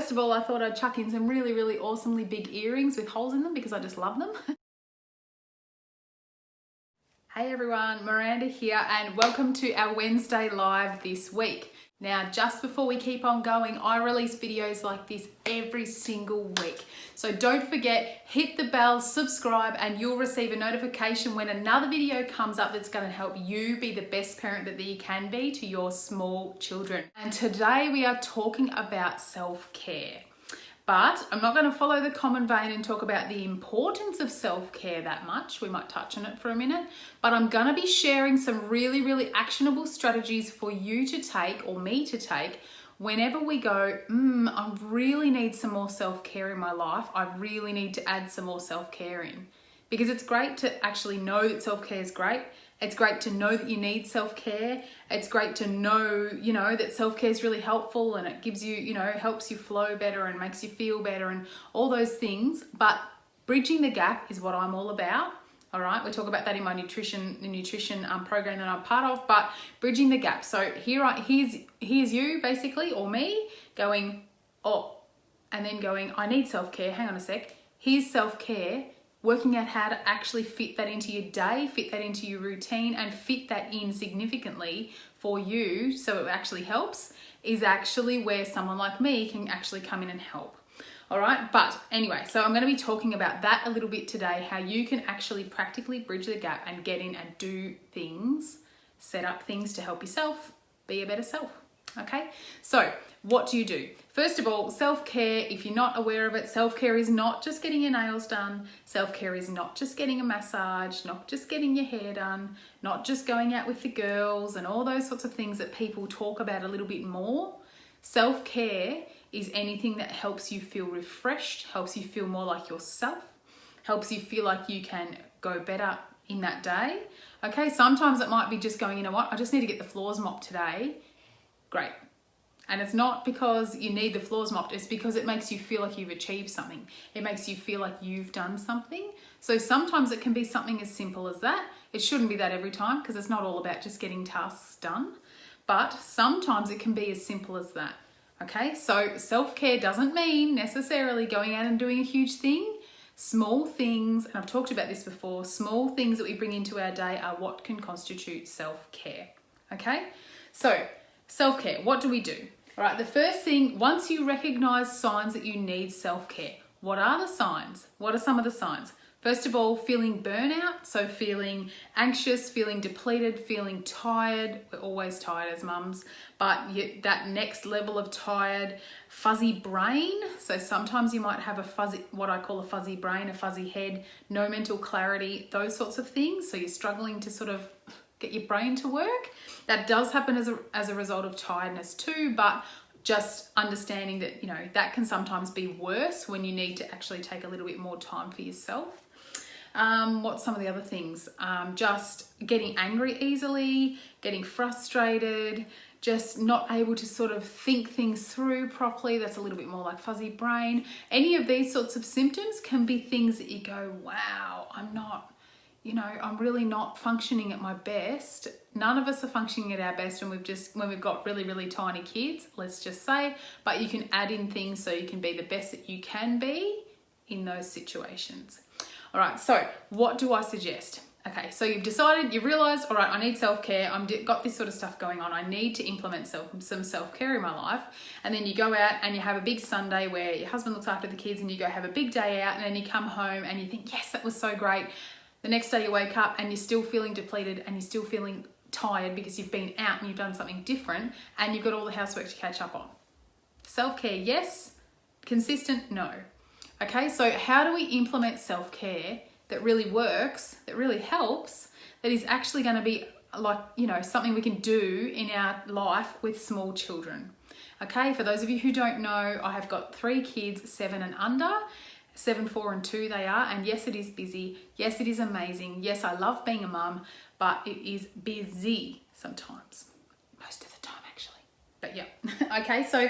first of all, I thought I'd chuck in some really, really awesomely big earrings with holes in them because I just love them. Hey everyone, Miranda here and welcome to our Wednesday live this week. Now, just before we keep on going, I release videos like this every single week. So don't forget, hit the bell, subscribe, and you'll receive a notification when another video comes up that's going to help you be the best parent that you can be to your small children. And today we are talking about self-care. But I'm not going to follow the common vein and talk about the importance of self-care that much. We might touch on it for a minute, but I'm going to be sharing some really, really actionable strategies for you to take or me to take whenever we go, I really need some more self-care in my life. I really need to add some more self-care in. Because it's great to actually know that self-care is great. It's great to know that you need self-care. It's great to know, that self-care is really helpful and it gives you, helps you flow better and makes you feel better and all those things. But bridging the gap is what I'm all about. All right, we talk about that in my nutrition program that I'm part of. But bridging the gap. So here's you basically, or me, going, and then going, I need self-care. Hang on a sec. Here's self-care. Working out how to actually fit that into your day, fit that into your routine, and fit that in significantly for you so it actually helps is actually where someone like me can actually come in and help. All right, but anyway, so I'm going to be talking about that a little bit today, how you can actually practically bridge the gap and get in and do things, set up things to help yourself be a better self. Okay, so what do you do? First of all, self-care, if you're not aware of it, self-care is not just getting your nails done. Self-care is not just getting a massage, not just getting your hair done, not just going out with the girls and all those sorts of things that people talk about a little bit more. Self-care is anything that helps you feel refreshed, helps you feel more like yourself, helps you feel like you can go better in that day. Okay, sometimes it might be just going, I just need to get the floors mopped today. Great. And it's not because you need the floors mopped, it's because it makes you feel like you've achieved something. It makes you feel like you've done something. So sometimes it can be something as simple as that. It shouldn't be that every time because it's not all about just getting tasks done. But sometimes it can be as simple as that. Okay, so self-care doesn't mean necessarily going out and doing a huge thing. Small things, and I've talked about this before, small things that we bring into our day are what can constitute self-care. Okay, so self-care, what do we do? All right, the first thing, once you recognize signs that you need self-care, what are the signs? What are some of the signs? First of all, feeling burnout, so feeling anxious, feeling depleted, feeling tired. We're always tired as mums, but that next level of tired, fuzzy brain. So sometimes you might have what I call a fuzzy brain, a fuzzy head, no mental clarity, those sorts of things. So you're struggling to sort of get your brain to work. That does happen as a result of tiredness too, but just understanding that, that can sometimes be worse when you need to actually take a little bit more time for yourself. What's some of the other things? Just getting angry easily, getting frustrated, just not able to sort of think things through properly. That's a little bit more like fuzzy brain. Any of these sorts of symptoms can be things that you go, wow, I'm really not functioning at my best. None of us are functioning at our best when we've got really, really tiny kids, let's just say, but you can add in things so you can be the best that you can be in those situations. All right, so what do I suggest? Okay, so you've decided, you've realized, all right, I need self-care. I've got this sort of stuff going on. I need to implement some self-care in my life. And then you go out and you have a big Sunday where your husband looks after the kids and you go have a big day out and then you come home and you think, yes, that was so great. The next day you wake up and you're still feeling depleted and you're still feeling tired because you've been out and you've done something different and you've got all the housework to catch up on. Self-care, yes. Consistent, no. Okay, so how do we implement self-care that really works, that really helps, that is actually going to be like, something we can do in our life with small children? Okay, for those of you who don't know, I have got 3 kids, 7 and under. 7, 4 and 2 they are, and yes, it is busy. Yes, it is amazing. Yes, I love being a mum, but it is busy sometimes. Most of the time, actually. But yeah. Okay, so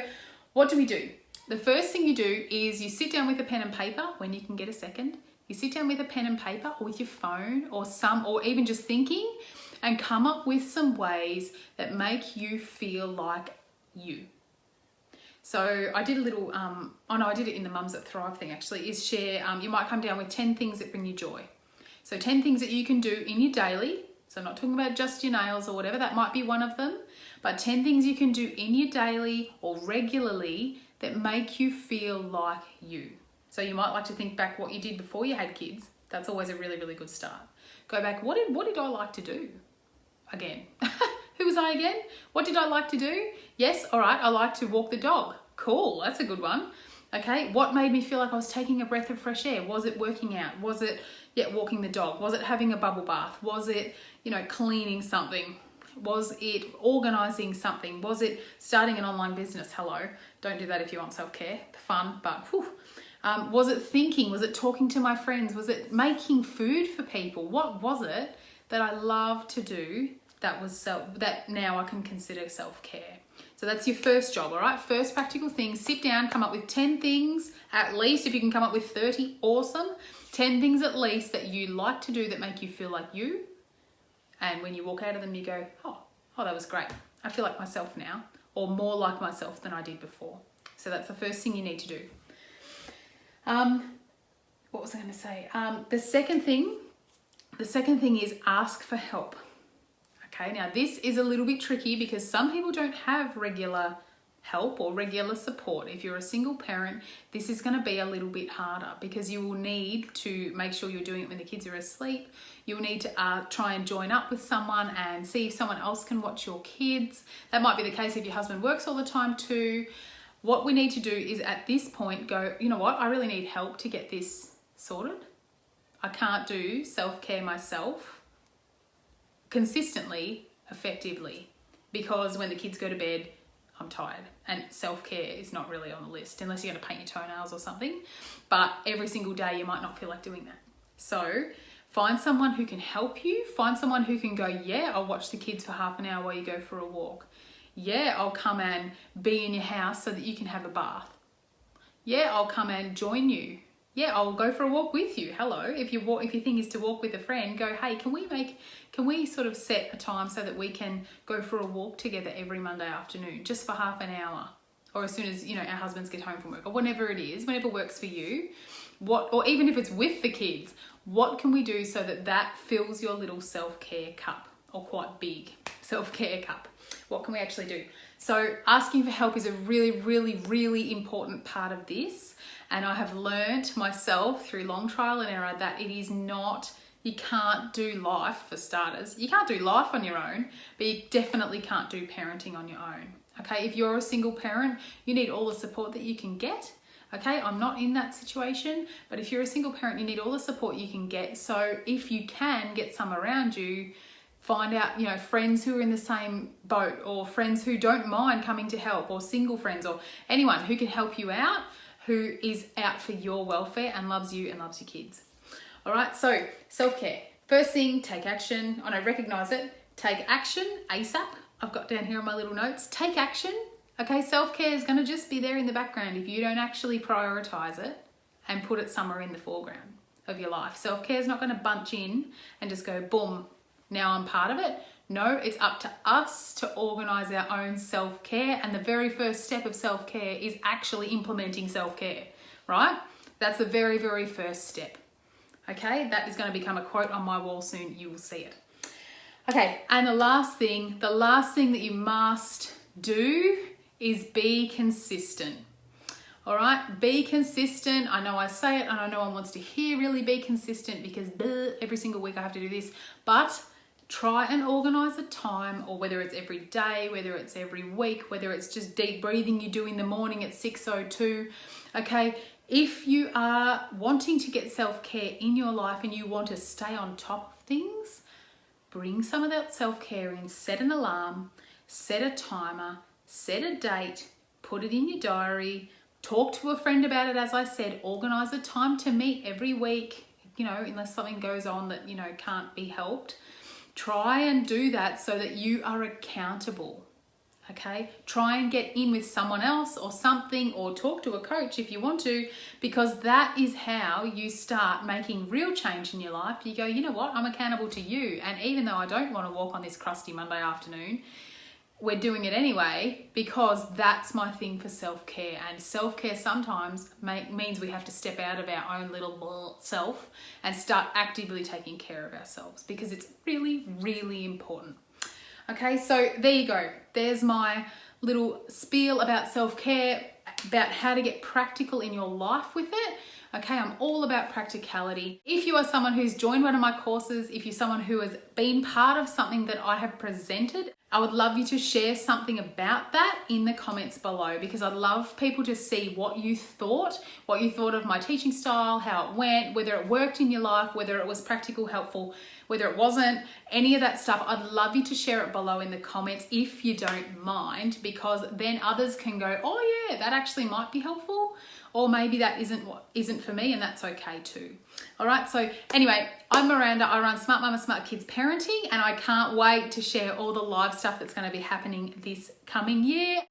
what do we do? The first thing you do is you sit down with a pen and paper when you can get a second. You sit down with a pen and paper or with your phone or even just thinking and come up with some ways that make you feel like you. So I did a little, I did it in the Mums That Thrive thing actually, is share, you might come down with 10 things that bring you joy. So 10 things that you can do in your daily. So I'm not talking about just your nails or whatever, that might be one of them, but 10 things you can do in your daily or regularly that make you feel like you. So you might like to think back what you did before you had kids. That's always a really, really good start. Go back, what did I like to do? Again, who was I again? What did I like to do? Yes, all right, I like to walk the dog. Cool, that's a good one. Okay, what made me feel like I was taking a breath of fresh air? Was it working out? Was it, walking the dog? Was it having a bubble bath? Was it, cleaning something? Was it organising something? Was it starting an online business? Hello, don't do that if you want self-care. Fun, but whew. Was it thinking? Was it talking to my friends? Was it making food for people? What was it that I love to do that now I can consider self-care? So that's your first job, all right? First practical thing, sit down, come up with 10 things at least. If you can come up with 30, awesome. 10 things at least that you like to do that make you feel like you. And when you walk out of them, you go, oh, that was great. I feel like myself now, or more like myself than I did before. So that's the first thing you need to do. What was I going to say? The second thing is ask for help. Okay, now this is a little bit tricky because some people don't have regular help or regular support. If you're a single parent, this is going to be a little bit harder because you will need to make sure you're doing it when the kids are asleep. You'll need to try and join up with someone and see if someone else can watch your kids. That might be the case if your husband works all the time too. What we need to do is at this point go, you know what, I really need help to get this sorted. I can't do self-care myself consistently, effectively, because when the kids go to bed, I'm tired and self-care is not really on the list unless you're going to paint your toenails or something. But every single day you might not feel like doing that. So find someone who can help you. Find someone who can go, yeah, I'll watch the kids for half an hour while you go for a walk. Yeah, I'll come and be in your house so that you can have a bath. Yeah, I'll come and join you. Yeah, I'll go for a walk with you. Hello. If your thing is to walk with a friend, go, hey, can we sort of set a time so that we can go for a walk together every Monday afternoon, just for half an hour, or as soon as, our husbands get home from work, or whenever it is, whenever works for you, or even if it's with the kids, what can we do so that fills your little self-care cup, or quite big self-care cup? What can we actually do? So asking for help is a really, really, really important part of this. And I have learned myself through long trial and error that it is not, you can't do life, for starters. You can't do life on your own, but you definitely can't do parenting on your own. Okay, if you're a single parent, you need all the support that you can get. Okay, I'm not in that situation, but if you're a single parent, you need all the support you can get. So if you can get some around you, find out, friends who are in the same boat, or friends who don't mind coming to help, or single friends, or anyone who can help you out, who is out for your welfare and loves you and loves your kids. All right, so self-care. First thing, take action. Recognize it. Take action ASAP. I've got down here on my little notes. Take action. Okay, self-care is going to just be there in the background if you don't actually prioritize it and put it somewhere in the foreground of your life. Self-care is not going to bunch in and just go, boom, now I'm part of it. No, it's up to us to organise our own self-care, and the very first step of self-care is actually implementing self-care, right? That's the very, very first step. Okay, that is going to become a quote on my wall soon. You will see it. Okay, and the last thing that you must do is be consistent. All right, be consistent. I know I say it, and I know one wants to hear really be consistent because every single week I have to do this, but try and organize a time, or whether it's every day, whether it's every week, whether it's just deep breathing you do in the morning at 6:02. Okay, if you are wanting to get self-care in your life and you want to stay on top of things, bring some of that self-care in. Set an alarm, set a timer, set a date, put it in your diary, talk to a friend about it. As I said, organize a time to meet every week, unless something goes on that, can't be helped. Try and do that so that you are accountable, okay? Try and get in with someone else or something, or talk to a coach if you want to, because that is how you start making real change in your life. You go, you know what? I'm accountable to you. And even though I don't want to walk on this crusty Monday afternoon, we're doing it anyway because that's my thing for self-care. And self-care sometimes means we have to step out of our own little self and start actively taking care of ourselves, because it's really, really important. Okay, so there you go. There's my little spiel about self-care, about how to get practical in your life with it. Okay, I'm all about practicality. If you are someone who's joined one of my courses, if you're someone who has been part of something that I have presented, I would love you to share something about that in the comments below, because I'd love people to see what you thought of my teaching style, how it went, whether it worked in your life, whether it was practical, helpful, whether it wasn't, any of that stuff. I'd love you to share it below in the comments if you don't mind, because then others can go, oh yeah, that actually might be helpful. Or maybe that isn't for me, and that's okay too. All right, so anyway, I'm Miranda. I run Smart Mama, Smart Kids Parenting, and I can't wait to share all the live stuff that's going to be happening this coming year.